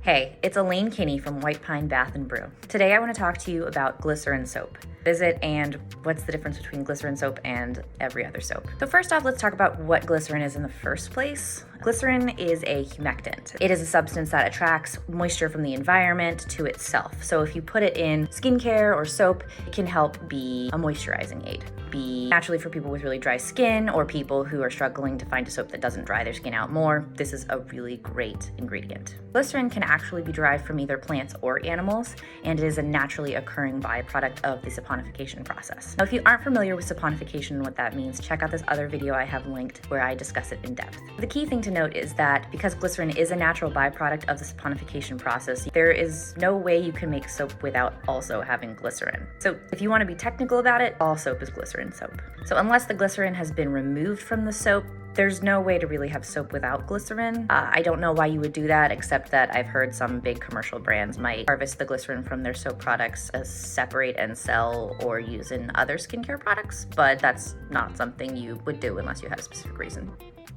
Hey, it's Elaine Kinney from White Pine Bath & Brew. Today I want to talk to you about glycerin soap. Is it and what's the difference between glycerin soap and every other soap? So first off, let's talk about what glycerin is in the first place. Glycerin is a humectant. It is a substance that attracts moisture from the environment to itself. So if you put it in skincare or soap, it can help be a moisturizing aid. Be naturally for people with really dry skin or people who are struggling to find a soap that doesn't dry their skin out more. This is a really great ingredient. Glycerin can actually be derived from either plants or animals, and it is a naturally occurring byproduct of the saponification process. Now, if you aren't familiar with saponification and what that means, check out this other video I have linked where I discuss it in depth. The key thing to note is that because glycerin is a natural byproduct of the saponification process, there is no way you can make soap without also having glycerin. So if you want to be technical about it, all soap is glycerin soap. So unless the glycerin has been removed from the soap, there's no way to really have soap without glycerin. I don't know why you would do that, except that I've heard some big commercial brands might harvest the glycerin from their soap products as separate and sell or use in other skincare products, but that's not something you would do unless you had a specific reason.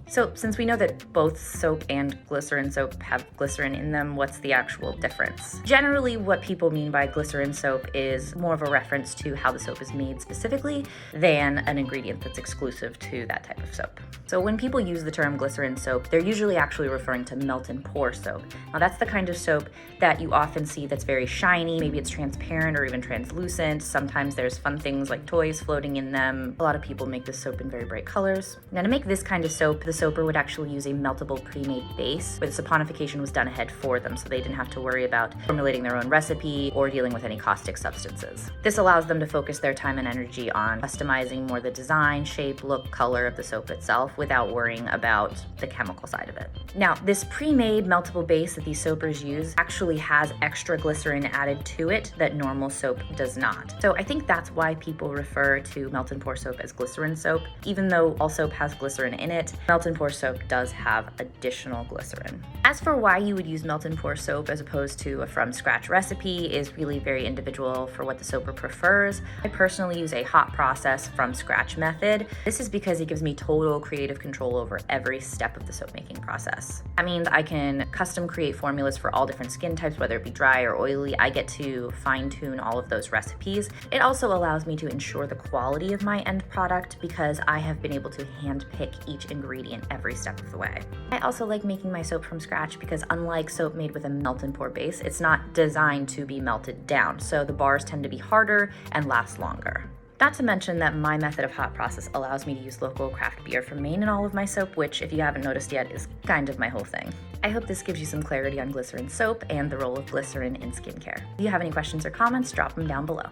So since we know that both soap and glycerin soap have glycerin in them, what's the actual difference? Generally, what people mean by glycerin soap is more of a reference to how the soap is made specifically than an ingredient that's exclusive to that type of soap. So when people use the term glycerin soap, they're usually actually referring to melt and pour soap. Now that's the kind of soap that you often see that's very shiny. Maybe it's transparent or even translucent. Sometimes there's fun things like toys floating in them. A lot of people make this soap in very bright colors. Now to make this kind of soap, the soaper would actually use a meltable pre-made base where the saponification was done ahead for them, so they didn't have to worry about formulating their own recipe or dealing with any caustic substances. This allows them to focus their time and energy on customizing more the design, shape, look, color of the soap itself without worrying about the chemical side of it. Now, this pre-made meltable base that these soapers use actually has extra glycerin added to it that normal soap does not. So I think that's why people refer to melt and pour soap as glycerin soap. Even though all soap has glycerin in it, melt and pour soap does have additional glycerin. As for why you would use melt and pour soap as opposed to a from scratch recipe is really very individual for what the soaper prefers. I personally use a hot process from scratch method. This is because it gives me total creative control over every step of the soap making process. That means I can custom create formulas for all different skin types, whether it be dry or oily. I get to fine tune all of those recipes. It also allows me to ensure the quality of my end product because I have been able to hand pick each ingredient every step of the way. I also like making my soap from scratch because unlike soap made with a melt and pour base, it's not designed to be melted down, so the bars tend to be harder and last longer. Not to mention that my method of hot process allows me to use local craft beer from Maine in all of my soap, which if you haven't noticed yet is kind of my whole thing. I hope this gives you some clarity on glycerin soap and the role of glycerin in skincare. If you have any questions or comments, drop them down below.